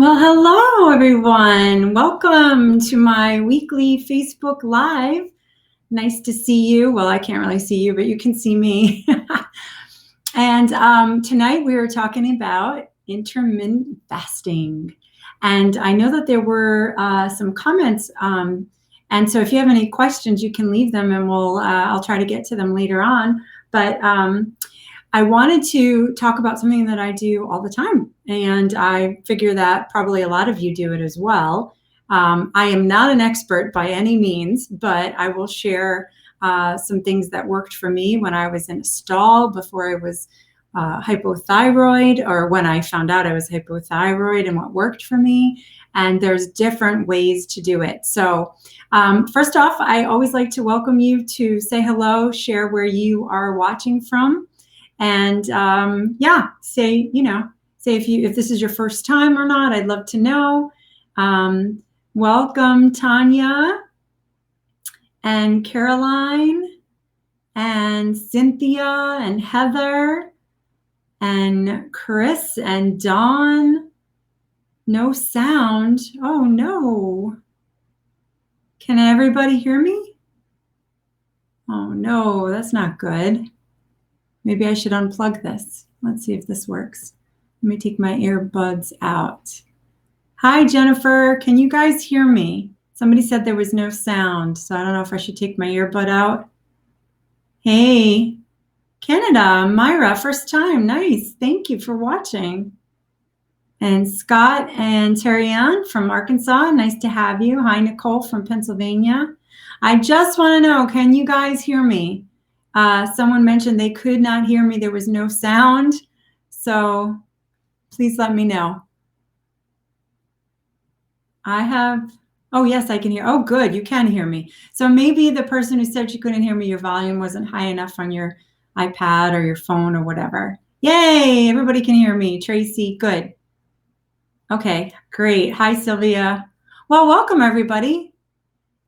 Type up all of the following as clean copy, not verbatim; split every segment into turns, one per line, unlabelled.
Well, hello, everyone. Welcome to my weekly Facebook Live. Nice to see you. Well, I can't really see you, but you can see me. And tonight we are talking about intermittent fasting. And I know that there were some comments. And so if you have any questions, you can leave them and I'll try to get to them later on. But I wanted to talk about something that I do all the time, and I figure that probably a lot of you do it as well. I am not an expert by any means, but I will share some things that worked for me when I was in a stall before I was hypothyroid, or when I found out I was hypothyroid and what worked for me. And there's different ways to do it. So first off, I always like to welcome you to say hello, share where you are watching from. And say if this is your first time or not. I'd love to know. Welcome, Tanya and Caroline and Cynthia and Heather and Chris and Dawn. No sound. Oh no. Can everybody hear me? Oh no, that's not good. Maybe I should unplug this. Let's see if this works. Let me take my earbuds out. Hi, Jennifer. Can you guys hear me? Somebody said there was no sound, so I don't know if I should take my earbud out. Hey, Canada, Myra, first time. Nice. Thank you for watching. And Scott and Terry Ann from Arkansas. Nice to have you. Hi, Nicole from Pennsylvania. I just want to know, can you guys hear me? Someone mentioned they could not hear me. There was no sound. So please let me know. Oh, yes, I can hear. Oh, good. You can hear me. So maybe the person who said you couldn't hear me, your volume wasn't high enough on your iPad or your phone or whatever. Yay, everybody can hear me. Tracy, good. Okay, great. Hi, Sylvia. Well, welcome, everybody.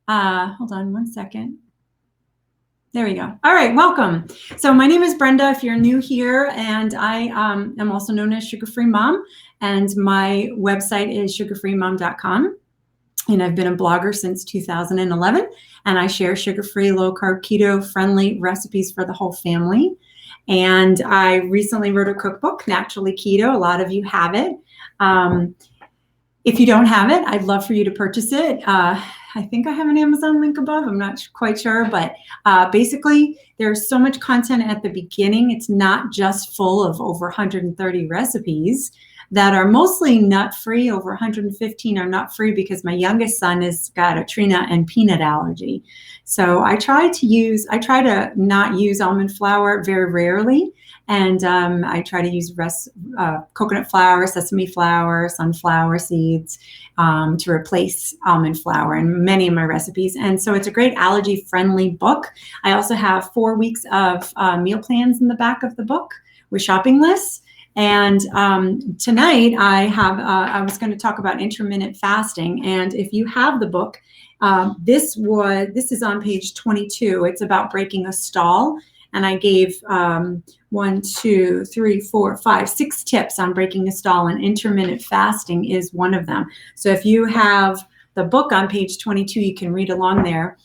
Hold on one second. There we go. All right, welcome. So my name is Brenda, if you're new here, and I am also known as Sugar Free Mom, and my website is sugarfreemom.com, and I've been a blogger since 2011, and I share sugar-free, low-carb, keto-friendly recipes for the whole family. And I recently wrote a cookbook, Naturally Keto. A lot of you have it. If you don't have it, I'd love for you to purchase it. I think I have an Amazon link above. I'm not quite sure, but basically there's so much content at the beginning. It's not just full of over 130 recipes that are mostly nut-free. Over 115 are nut-free because my youngest son has got a tree nut and peanut allergy. So I try to not use almond flour very rarely. And I try to use coconut flour, sesame flour, sunflower seeds to replace almond flour in many of my recipes. And so it's a great allergy-friendly book. I also have 4 weeks of meal plans in the back of the book with shopping lists. And tonight I was going to talk about intermittent fasting. And if you have the book, this is on page 22. It's about breaking a stall. And I gave 6 tips on breaking a stall, and intermittent fasting is one of them. So if you have the book on page 22, you can read along there.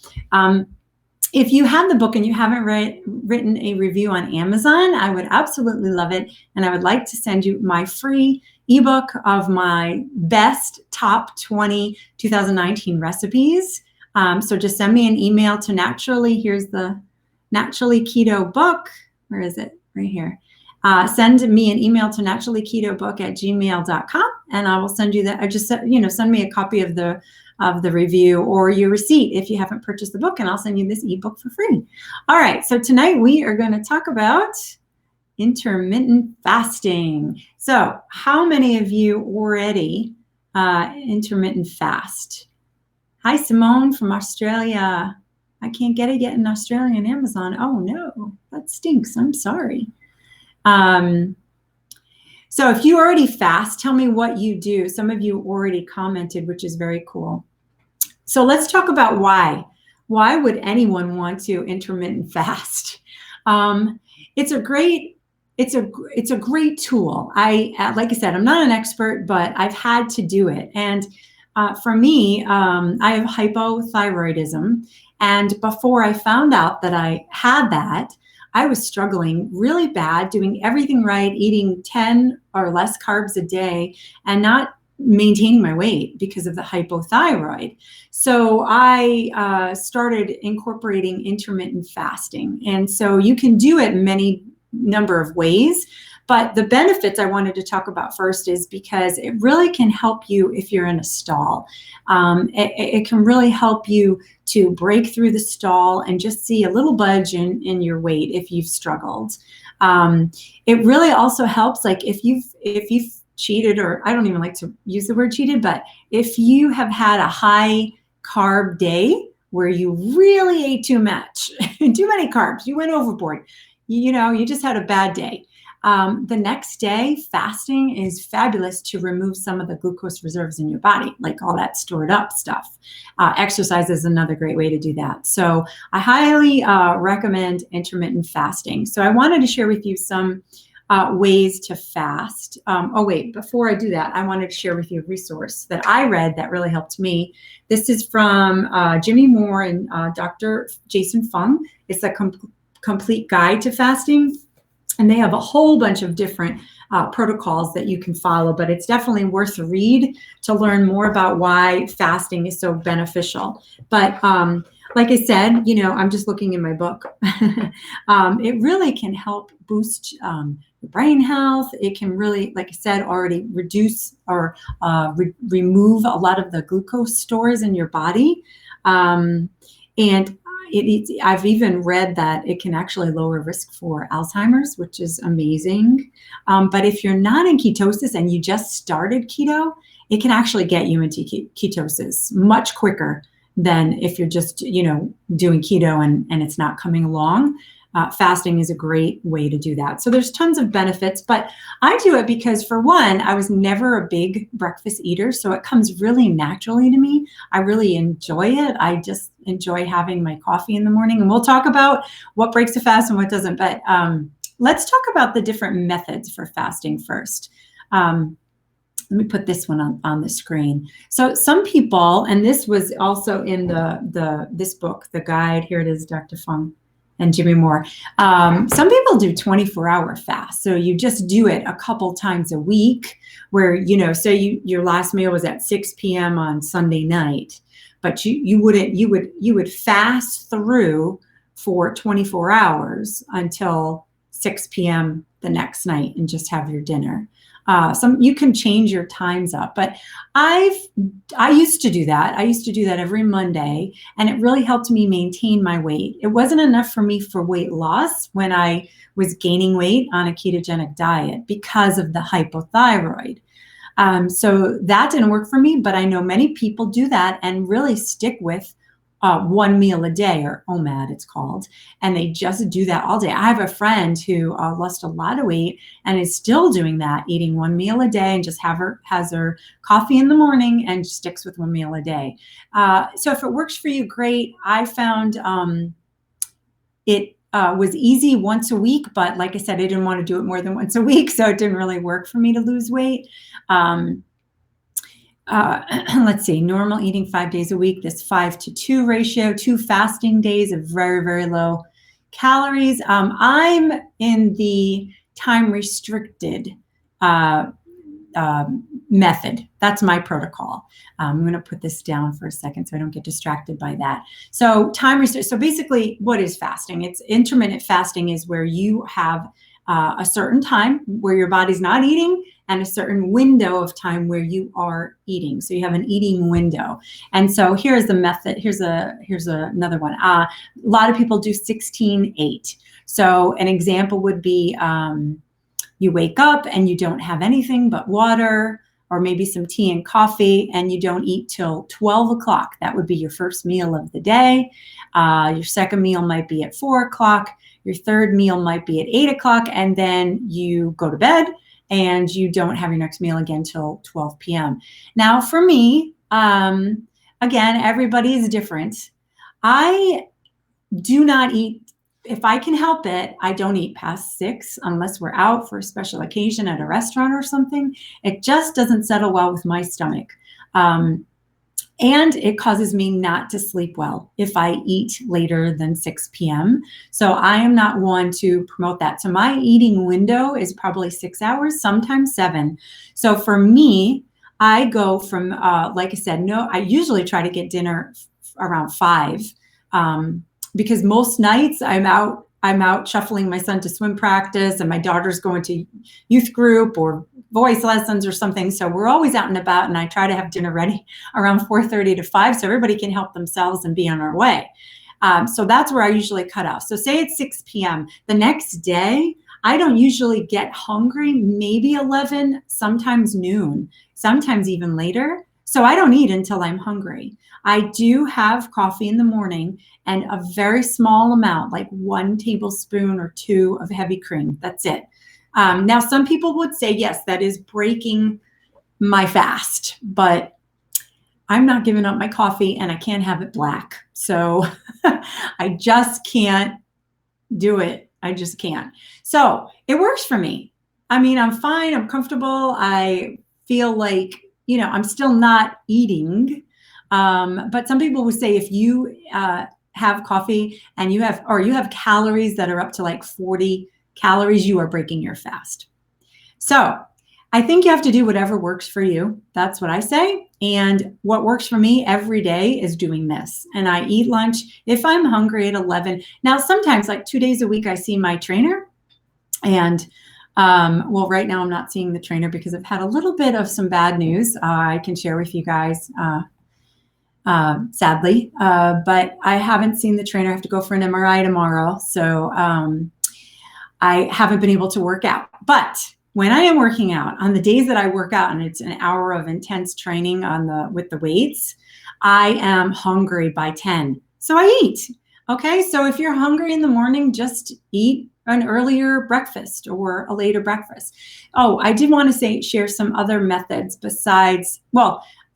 If you have the book and you haven't written a review on Amazon, I would absolutely love it. And I would like to send you my free ebook of my best top 20 2019 recipes. So just send me an email to here's the Naturally Keto book. Where is it? Right here. Send me an email to naturallyketobook@gmail.com, and I will send you that. Send me a copy of the review or your receipt if you haven't purchased the book, and I'll send you this ebook for free. All right. So tonight we are going to talk about intermittent fasting. So how many of you already intermittent fast? Hi, Simone from Australia. I can't get it yet in Australia and Amazon. Oh no, that stinks. I'm sorry. So if you already fast, tell me what you do. Some of you already commented, which is very cool. So let's talk about why. Why would anyone want to intermittent fast? It's a great it's a great tool. Like I said, I'm not an expert, but I've had to do it. And for me, I have hypothyroidism. And before I found out that I had that, I was struggling really bad, doing everything right, eating 10 or less carbs a day, and not maintaining my weight because of the hypothyroid. So I started incorporating intermittent fasting. And so you can do it many number of ways. But the benefits I wanted to talk about first is because it really can help you if you're in a stall. It can really help you to break through the stall and just see a little budge in your weight if you've struggled. It really also helps, like if you've cheated, or I don't even like to use the word cheated, but if you have had a high carb day where you really ate too much, too many carbs, you went overboard, you just had a bad day. The next day, fasting is fabulous to remove some of the glucose reserves in your body, like all that stored up stuff. Exercise is another great way to do that. So I highly recommend intermittent fasting. So I wanted to share with you some ways to fast. Before I do that, I wanted to share with you a resource that I read that really helped me. This is from Jimmy Moore and Dr. Jason Fung. It's a complete guide to fasting. And they have a whole bunch of different protocols that you can follow, but it's definitely worth a read to learn more about why fasting is so beneficial. But like I said, I'm just looking in my book. It really can help boost your brain health. It can really, like I said, already reduce or remove a lot of the glucose stores in your body. And I've even read that it can actually lower risk for Alzheimer's, which is amazing. But if you're not in ketosis and you just started keto, it can actually get you into ketosis much quicker than if you're just, doing keto and it's not coming along. Fasting is a great way to do that. So there's tons of benefits, but I do it because, for one, I was never a big breakfast eater, so it comes really naturally to me. I really enjoy it. I just enjoy having my coffee in the morning, and we'll talk about what breaks a fast and what doesn't, but let's talk about the different methods for fasting first. Let me put this one on the screen. So some people, and this was also in this book, the guide, here it is, Dr. Fung and Jimmy Moore. Some people do 24-hour fast. So you just do it a couple times a week where, say your last meal was at 6 p.m. on Sunday night, but you would fast through for 24 hours until 6 p.m. the next night and just have your dinner. You can change your times up, but I used to do that. I used to do that every Monday, and it really helped me maintain my weight. It wasn't enough for me for weight loss when I was gaining weight on a ketogenic diet because of the hypothyroid. So that didn't work for me, but I know many people do that and really stick with one meal a day, or OMAD it's called, and they just do that all day. I have a friend who lost a lot of weight and is still doing that, eating one meal a day and just has her coffee in the morning and sticks with one meal a day. So if it works for you, great. I found it was easy once a week, but like I said, I didn't want to do it more than once a week, so it didn't really work for me to lose weight. Let's see, normal eating 5 days a week, this 5-to-2 ratio, 2 fasting days of very, very low calories. I'm in the time restricted method. That's my protocol. I'm going to put this down for a second so I don't get distracted by that. So so basically, what is fasting? It's intermittent fasting is where you have a certain time where your body's not eating and a certain window of time where you are eating. So you have an eating window. And so here's the method. Here's another one. A lot of people do 16-8. So an example would be you wake up and you don't have anything but water or maybe some tea and coffee, and you don't eat till 12 o'clock. That would be your first meal of the day. Your second meal might be at 4 o'clock. Your third meal might be at 8 o'clock, and then you go to bed and you don't have your next meal again till 12 p.m. Now, for me, again, everybody is different. I do not eat if I can help it, I don't eat past 6 unless we're out for a special occasion at a restaurant or something. It just doesn't settle well with my stomach. And it causes me not to sleep well if I eat later than 6 p.m. So I am not one to promote that. So my eating window is probably 6 hours, sometimes 7. So for me, I go from, like I said, no, I usually try to get dinner around 5, because most nights I'm out shuffling my son to swim practice, and my daughter's going to youth group or voice lessons or something. So we're always out and about, and I try to have dinner ready around 4:30 to 5 so everybody can help themselves and be on our way. So that's where I usually cut off. So say it's 6 p.m. The next day, I don't usually get hungry, maybe 11, sometimes noon, sometimes even later. So I don't eat until I'm hungry. I do have coffee in the morning and a very small amount, like 1 tablespoon or 2 of heavy cream. That's it. Now, some people would say, yes, that is breaking my fast, but I'm not giving up my coffee, and I can't have it black. So I just can't do it. I just can't. So it works for me. I mean, I'm fine. I'm comfortable. I feel like, I'm still not eating. But some people would say if you have coffee and you have calories that are up to like 40 calories, you are breaking your fast. So I think you have to do whatever works for you. That's what I say. And what works for me every day is doing this. And I eat lunch if I'm hungry at 11. Now, sometimes like 2 days a week, I see my trainer. And well, right now I'm not seeing the trainer because I've had a little bit of some bad news I can share with you guys, sadly. But I haven't seen the trainer. I have to go for an MRI tomorrow. So I haven't been able to work out. But when I am working out, on the days that I work out and it's an hour of intense training with the weights, I am hungry by 10. So I eat. Okay, so if you're hungry in the morning, just eat an earlier breakfast or a later breakfast. Oh, I did want to share some other methods besides,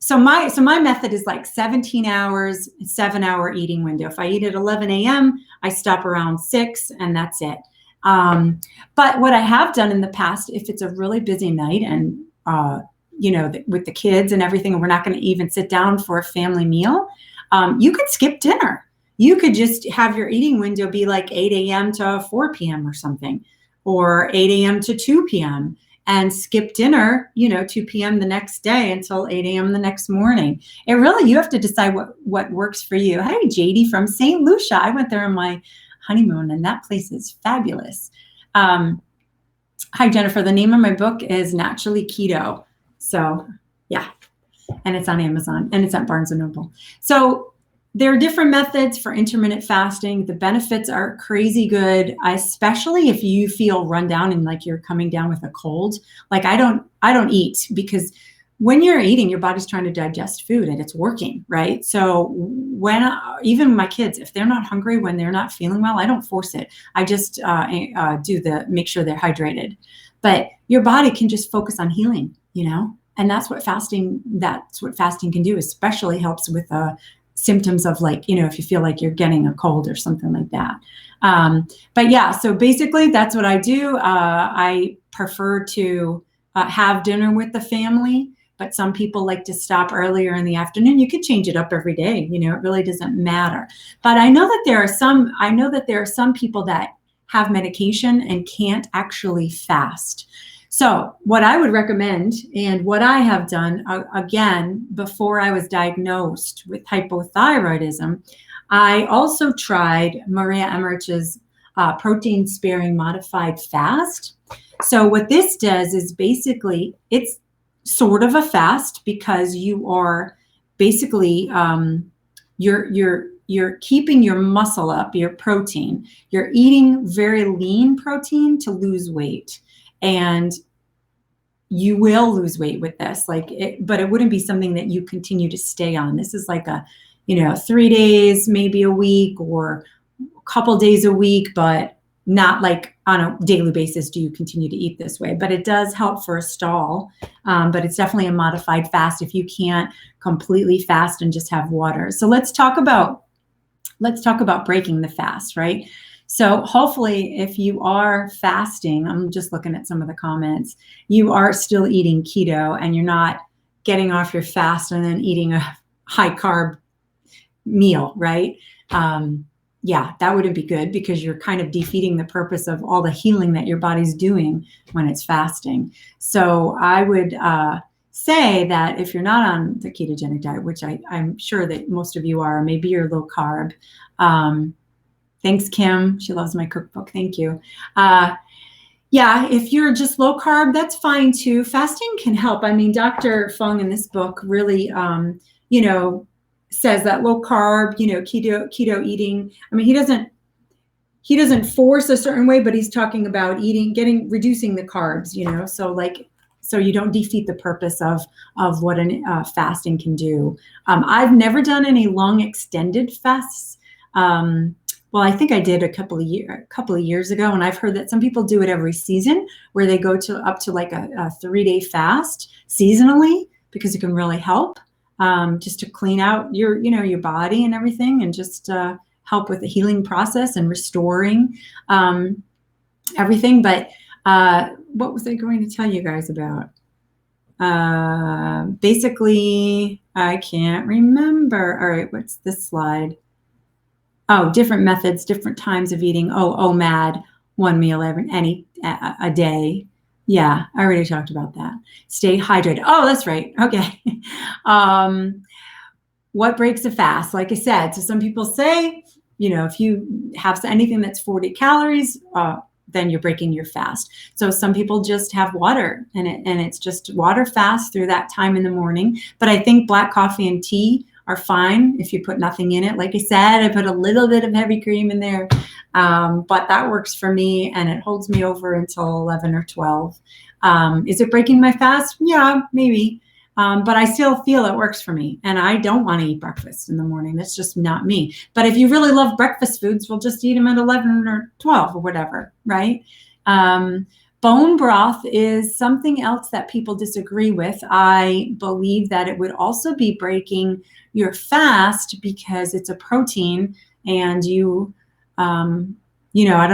so my method is like 17 hours, 7-hour eating window. If I eat at 11 a.m., I stop around 6, and that's it. But what I have done in the past, if it's a really busy night and, with the kids and everything, and we're not going to even sit down for a family meal, you could skip dinner. You could just have your eating window be like 8 a.m. to 4 p.m. or something, or 8 a.m. to 2 p.m. and skip dinner, 2 p.m. the next day until 8 a.m. the next morning. You have to decide what works for you. Hey, JD from St. Lucia. I went there on my honeymoon, and that place is fabulous. Hi, Jennifer. The name of my book is Naturally Keto. So yeah, and it's on Amazon, and it's at Barnes & Noble. So there are different methods for intermittent fasting. The benefits are crazy good, especially if you feel run down and like you're coming down with a cold. Like I don't eat, because when you're eating, your body's trying to digest food and it's working, right? So even my kids, if they're not hungry, when they're not feeling well, I don't force it. I just make sure they're hydrated. But your body can just focus on healing, and that's what fasting can do, especially helps with symptoms of like, if you feel like you're getting a cold or something like that. But yeah, so basically that's what I do. I prefer to have dinner with the family, but some people like to stop earlier in the afternoon. You could change it up every day. It really doesn't matter. But I know that there are some people that have medication and can't actually fast. So what I would recommend, and what I have done, again, before I was diagnosed with hypothyroidism, I also tried Maria Emmerich's protein-sparing modified fast. So what this does is basically, it's sort of a fast, because you are basically, you're keeping your muscle up, your protein. You're eating very lean protein to lose weight. And you will lose weight with this, but it wouldn't be something that you continue to stay on. This is like 3 days, maybe a week, or a couple days a week, but not like on a daily basis do you continue to eat this way. But it does help for a stall. But it's definitely a modified fast if you can't completely fast and just have water. So let's talk about breaking the fast, right? So hopefully if you are fasting, I'm just looking at some of the comments, you are still eating keto and you're not getting off your fast and then eating a high carb meal, right? Yeah, that wouldn't be good because you're kind of defeating the purpose of all the healing that your body's doing when it's fasting. So I would say that if you're not on the ketogenic diet, which I'm sure that most of you are, maybe you're low carb. Thanks, Kim. She loves my cookbook. Thank you. Yeah, if you're just low carb, that's fine too. Fasting can help. I mean, Dr. Fung in this book really, says that low carb, keto eating. I mean, he doesn't force a certain way, but he's talking about reducing the carbs, so you don't defeat the purpose of what fasting can do. I've never done any long extended fasts. Well, I think I did a couple of years ago, and I've heard that some people do it every season, where they go up to like a 3-day fast seasonally, because it can really help just to clean out your body and everything, and just help with the healing process and restoring everything. But what was I going to tell you guys about? Basically, I can't remember. All right, what's this slide? Oh, different methods, different times of eating. OMAD, one meal a day. Yeah, I already talked about that. Stay hydrated. Oh, that's right. Okay. What breaks a fast? Like I said, so some people say, if you have anything that's 40 calories, then you're breaking your fast. So some people just have water, and it's just water fast through that time in the morning. But I think black coffee and tea are fine if you put nothing in it. Like I said, I put a little bit of heavy cream in there, but that works for me, and it holds me over until 11 or 12. Is it breaking my fast? Yeah, maybe. But I still feel it works for me, and I don't want to eat breakfast in the morning. That's just not me. But if you really love breakfast foods, we'll just eat them at 11 or 12 or whatever, right? Bone broth is something else that people disagree with. I believe that it would also be breaking your fast because it's a protein, and I don't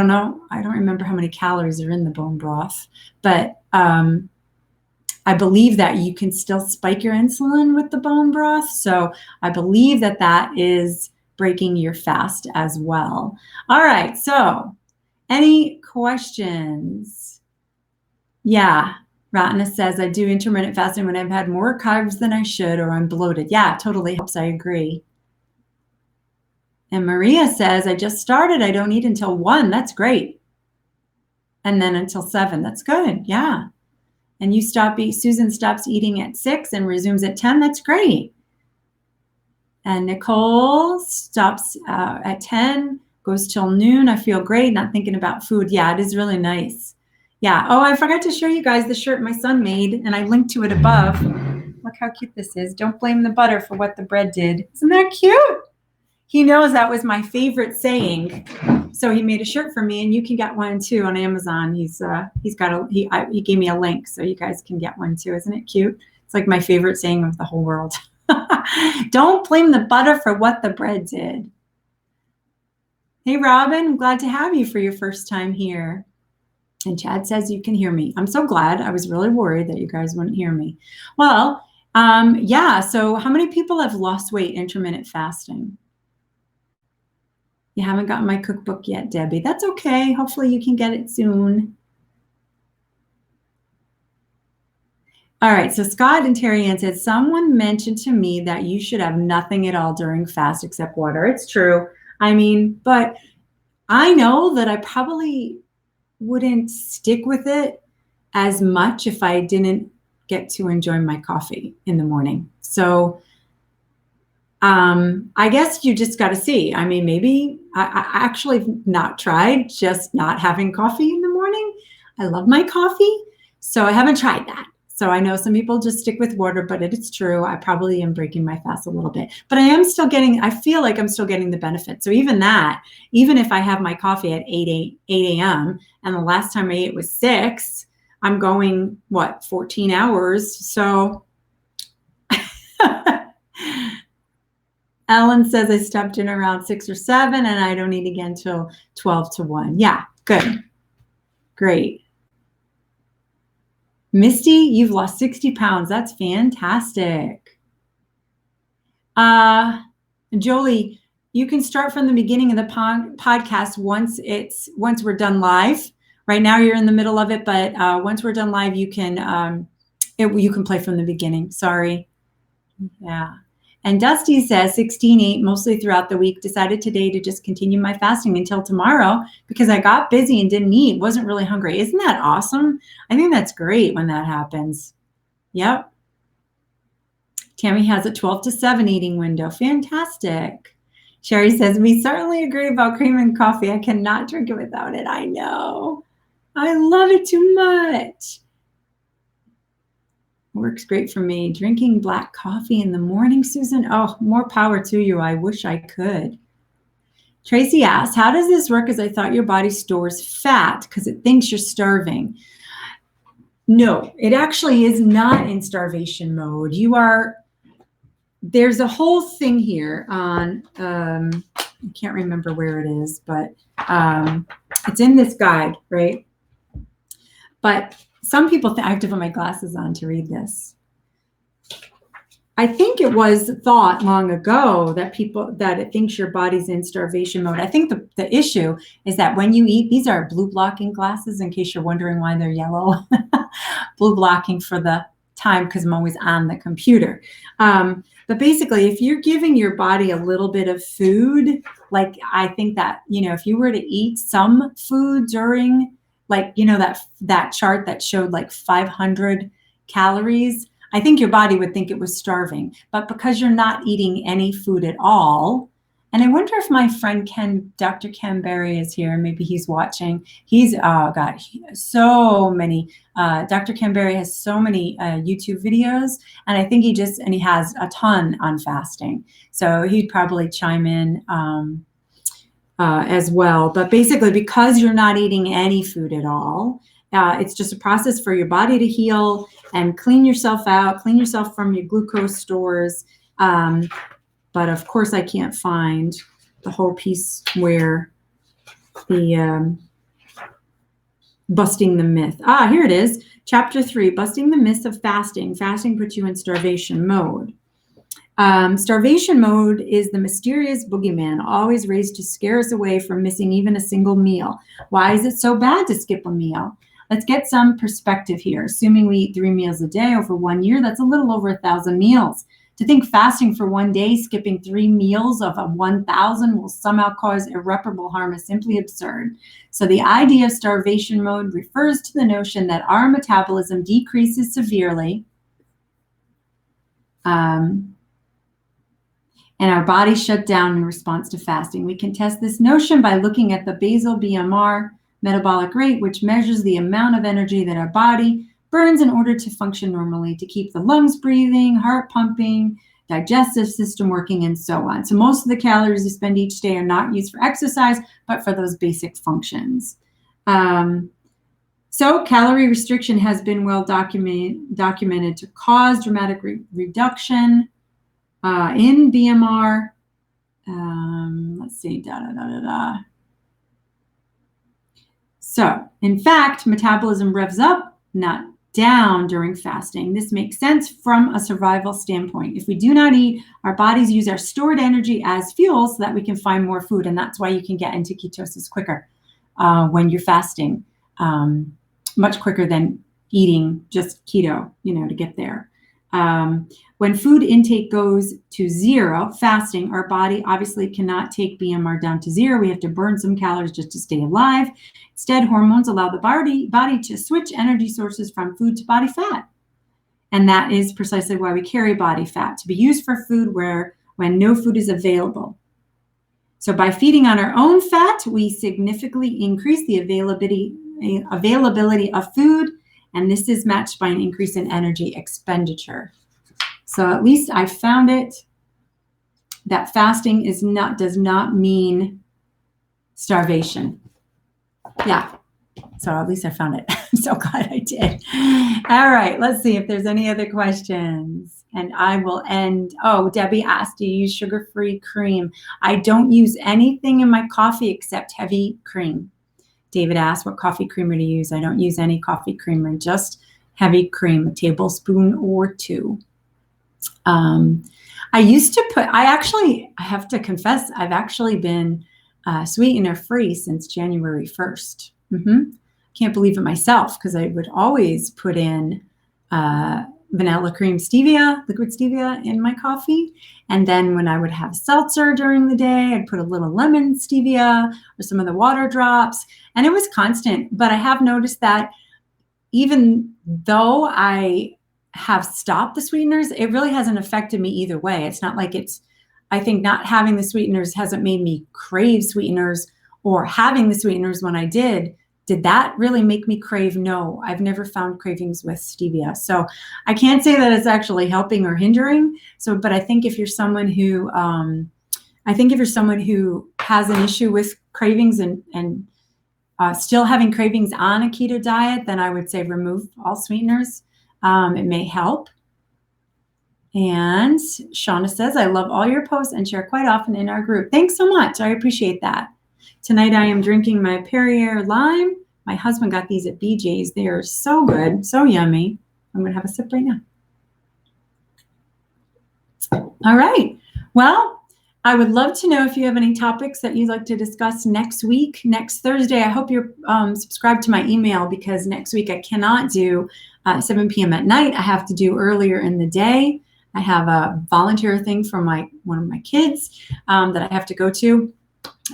know. I don't remember how many calories are in the bone broth, but I believe that you can still spike your insulin with the bone broth. So I believe that is breaking your fast as well. All right. So any questions? Yeah. Ratna says, I do intermittent fasting when I've had more carbs than I should, or I'm bloated. Yeah, it totally helps. I agree. And Maria says, I just started. I don't eat until 1. That's great. And then until 7. That's good. Yeah. And Susan stops eating at 6 and resumes at 10. That's great. And Nicole stops at 10, goes till noon. I feel great, not thinking about food. Yeah, it is really nice. Yeah. Oh, I forgot to show you guys the shirt my son made, and I linked to it above. Look how cute this is. Don't blame the butter for what the bread did. Isn't that cute? He knows that was my favorite saying. So he made a shirt for me, and you can get one too on Amazon. He gave me a link, so you guys can get one too. Isn't it cute? It's like my favorite saying of the whole world. Don't blame the butter for what the bread did. Hey, Robin, I'm glad to have you for your first time here. And Chad says you can hear me. I'm so glad. I was really worried that you guys wouldn't hear me. Well, yeah. So how many people have lost weight intermittent fasting? You haven't gotten my cookbook yet, Debbie. That's okay. Hopefully you can get it soon. All right. So Scott and Terry Ann said, someone mentioned to me that you should have nothing at all during fast except water. It's true. I mean, but I know that I probably wouldn't stick with it as much if I didn't get to enjoy my coffee in the morning. So I guess you just got to see. I mean, maybe I actually not tried just not having coffee in the morning. I love my coffee, so I haven't tried that. So I know some people just stick with water, but it is true. I probably am breaking my fast a little bit, but I feel like I'm still getting the benefit. So even if I have my coffee at 8 a.m. and the last time I ate was 6, I'm going, 14 hours. So Ellen says I stopped in around 6 or 7 and I don't eat again till 12 to 1. Yeah, good. Great. Misty, you've lost 60 pounds. That's fantastic. Jolie, you can start from the beginning of the podcast once we're done live. Right now you're in the middle of it, but once we're done live, you can play from the beginning. Sorry. Yeah. And Dusty says 16-8 mostly throughout the week. Decided today to just continue my fasting until tomorrow because I got busy and didn't eat. Wasn't really hungry. Isn't that awesome? I think that's great when that happens. Yep. Tammy has a 12 to 7 eating window. Fantastic. Sherry says, we certainly agree about cream and coffee. I cannot drink it without it. I know. I love it too much. Works great for me. Drinking black coffee in the morning, Susan? Oh, more power to you. I wish I could. Tracy asks, how does this work? As I thought your body stores fat because it thinks you're starving. No, it actually is not in starvation mode. There's a whole thing here on, I can't remember where it is, but it's in this guide, right? But some people think I have to put my glasses on to read this. I think it was thought long ago that it thinks your body's in starvation mode. I think the issue is that when you eat, these are blue blocking glasses in case you're wondering why they're yellow. Blue blocking for the time because I'm always on the computer. But basically, if you're giving your body a little bit of food, like I think that, if you were to eat some food during that chart that showed like 500 calories, I think your body would think it was starving. But because you're not eating any food at all, and I wonder if my friend Dr. Ken Berry is here. Maybe he's watching. He's got so many. Dr. Ken Berry has so many YouTube videos, and I think he has a ton on fasting. So he'd probably chime in as well. But basically, because you're not eating any food at all, it's just a process for your body to heal and clean yourself out, clean yourself from your glucose stores. But of course, I can't find the whole piece where the busting the myth. Here it is. Chapter 3, busting the myths of fasting. Fasting puts you in starvation mode. Starvation mode is the mysterious boogeyman, always raised to scare us away from missing even a single meal. Why is it so bad to skip a meal? Let's get some perspective here. Assuming we eat 3 meals a day over 1 year, that's a little over 1,000 meals. To think fasting for 1 day, skipping 3 meals of 1,000 will somehow cause irreparable harm is simply absurd. So the idea of starvation mode refers to the notion that our metabolism decreases severely, and our bodies shut down in response to fasting. We can test this notion by looking at the basal BMR metabolic rate, which measures the amount of energy that our body burns in order to function normally, to keep the lungs breathing, heart pumping, digestive system working, and so on. So most of the calories you spend each day are not used for exercise, but for those basic functions. So calorie restriction has been well documented to cause dramatic reduction in BMR. Let's see, So, in fact, metabolism revs up, not down during fasting. This makes sense from a survival standpoint. If we do not eat, our bodies use our stored energy as fuel so that we can find more food. And that's why you can get into ketosis quicker when you're fasting, much quicker than eating just keto, to get there. When food intake goes to 0, fasting, our body obviously cannot take BMR down to 0. We have to burn some calories just to stay alive. Instead, hormones allow the body to switch energy sources from food to body fat. And that is precisely why we carry body fat, to be used for food when no food is available. So by feeding on our own fat, we significantly increase the availability of food, and this is matched by an increase in energy expenditure. So at least I found it that fasting does not mean starvation. Yeah. So at least I found it. I'm so glad I did. All right. Let's see if there's any other questions. and I will end. Oh, Debbie asked, do you use sugar-free cream? I don't use anything in my coffee except heavy cream. David asked what coffee creamer to use. I don't use any coffee creamer, just heavy cream, a tablespoon or 2. I used to put, I have to confess, I've actually been sweetener free since January 1st. Can't believe it myself, because I would always put in vanilla cream stevia, liquid stevia in my coffee. And then when I would have seltzer during the day, I'd put a little lemon stevia or some of the water drops, and it was constant. But I have noticed that even though I have stopped the sweeteners, it really hasn't affected me either way. It's not like I think not having the sweeteners hasn't made me crave sweeteners, or having the sweeteners when I did that really make me crave? No, I've never found cravings with stevia. So I can't say that it's actually helping or hindering. But I think if you're someone who, has an issue with cravings and still having cravings on a keto diet, then I would say remove all sweeteners. It may help. And Shauna says, I love all your posts and share quite often in our group. Thanks so much. I appreciate that. Tonight I am drinking my Perrier Lime. My husband got these at BJ's. They are so good, so yummy. I'm going to have a sip right now. All right. Well, I would love to know if you have any topics that you'd like to discuss next week, next Thursday. I hope you're subscribed to my email, because next week I cannot do 7 p.m. at night. I have to do earlier in the day. I have a volunteer thing for one of my kids that I have to go to.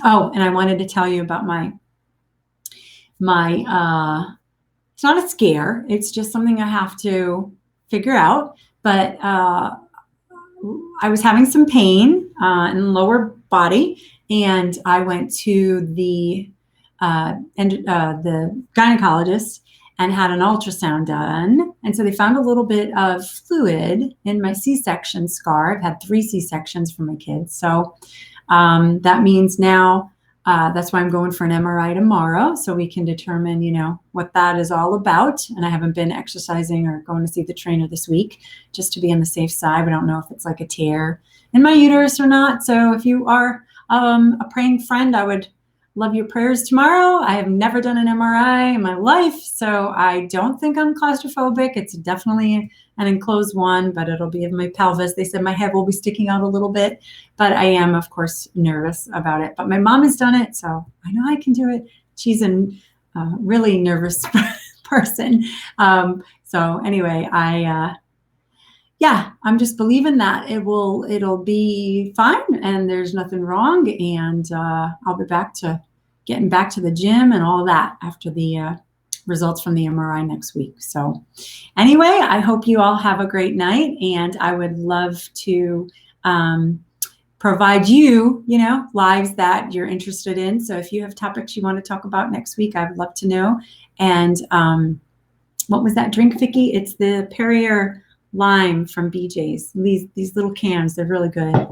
Oh, and I wanted to tell you about my it's not a scare. It's just something I have to figure out. But I was having some pain in the lower body, and I went to the gynecologist and had an ultrasound done. And so they found a little bit of fluid in my C-section scar. I've had 3 C-sections for my kids. So that means now that's why I'm going for an MRI tomorrow, so we can determine, what that is all about. And I haven't been exercising or going to see the trainer this week, just to be on the safe side. We don't know if it's like a tear in my uterus or not. So if you are a praying friend, I would love your prayers tomorrow. I have never done an MRI in my life, so I don't think I'm claustrophobic. It's definitely an enclosed one, but it'll be in my pelvis. They said my head will be sticking out a little bit, but I am, of course, nervous about it. But my mom has done it, so I know I can do it. She's a really nervous person. So anyway, I'm just believing that it'll be fine and there's nothing wrong. And I'll be getting back to the gym and all that after the results from the MRI next week. So anyway, I hope you all have a great night, and I would love to provide you, lives that you're interested in. So if you have topics you want to talk about next week, I would love to know. And what was that drink, Vicki? It's the Perrier Lime from BJ's. These little cans, they're really good.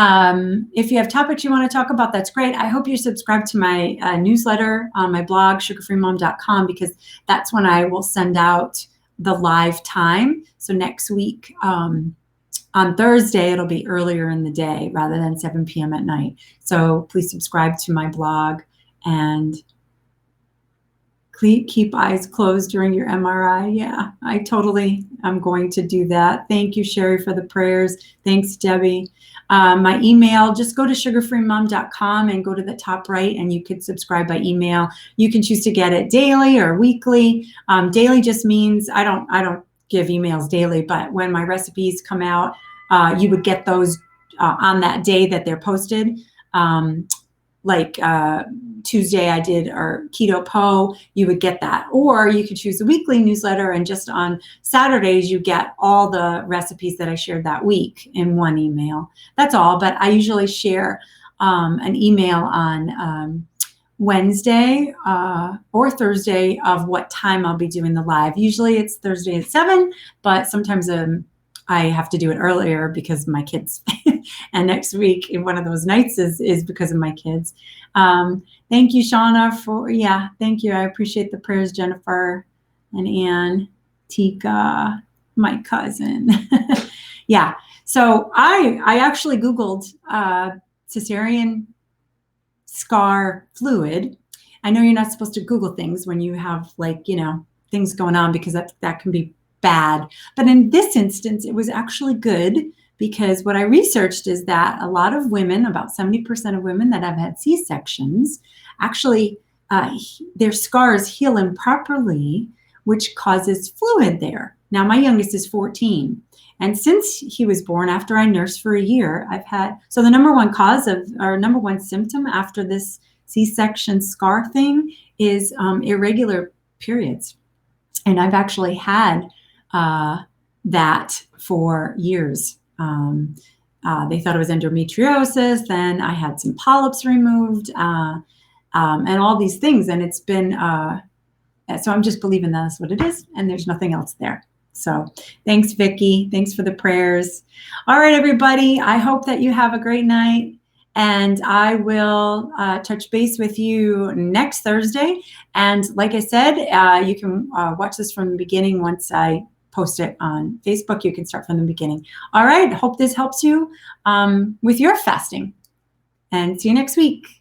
If you have topics you want to talk about, that's great. I hope you subscribe to my newsletter on my blog, sugarfreemom.com, because that's when I will send out the live time. So next week, on Thursday, it'll be earlier in the day rather than 7 p.m. at night. So please subscribe to my blog and keep eyes closed during your MRI. Yeah, I'm going to do that. Thank you, Sherry, for the prayers. Thanks, Debbie. My email, just go to sugarfreemom.com and go to the top right, and you can subscribe by email. You can choose to get it daily or weekly. Daily just means I don't give emails daily, but when my recipes come out, you would get those on that day that they're posted. Tuesday I did our keto po, you would get that. Or you could choose a weekly newsletter, and just on Saturdays you get all the recipes that I shared that week in one email. That's all, but I usually share an email on Wednesday or Thursday of what time I'll be doing the live. Usually it's Thursday at 7, but sometimes I have to do it earlier because of my kids. And next week, one of those nights is because of my kids. Thank you, Shauna, thank you. I appreciate the prayers, Jennifer and Ann, Tika, my cousin. Yeah. So I actually Googled cesarean scar fluid. I know you're not supposed to Google things when you have things going on, because that can be bad. But in this instance, it was actually good, because what I researched is that a lot of women, about 70% of women that have had C-sections, actually their scars heal improperly, which causes fluid there. Now, my youngest is 14. And since he was born, after I nursed for a year, so the number one symptom after this C-section scar thing is irregular periods. And I've actually had that for years. They thought it was endometriosis. Then I had some polyps removed, and all these things. And it's been, so I'm just believing that's what it is. And there's nothing else there. So thanks, Vicki. Thanks for the prayers. All right, everybody. I hope that you have a great night. And I will touch base with you next Thursday. And like I said, you can watch this from the beginning. Once I post it on Facebook, you can start from the beginning. All right. Hope this helps you with your fasting. And see you next week.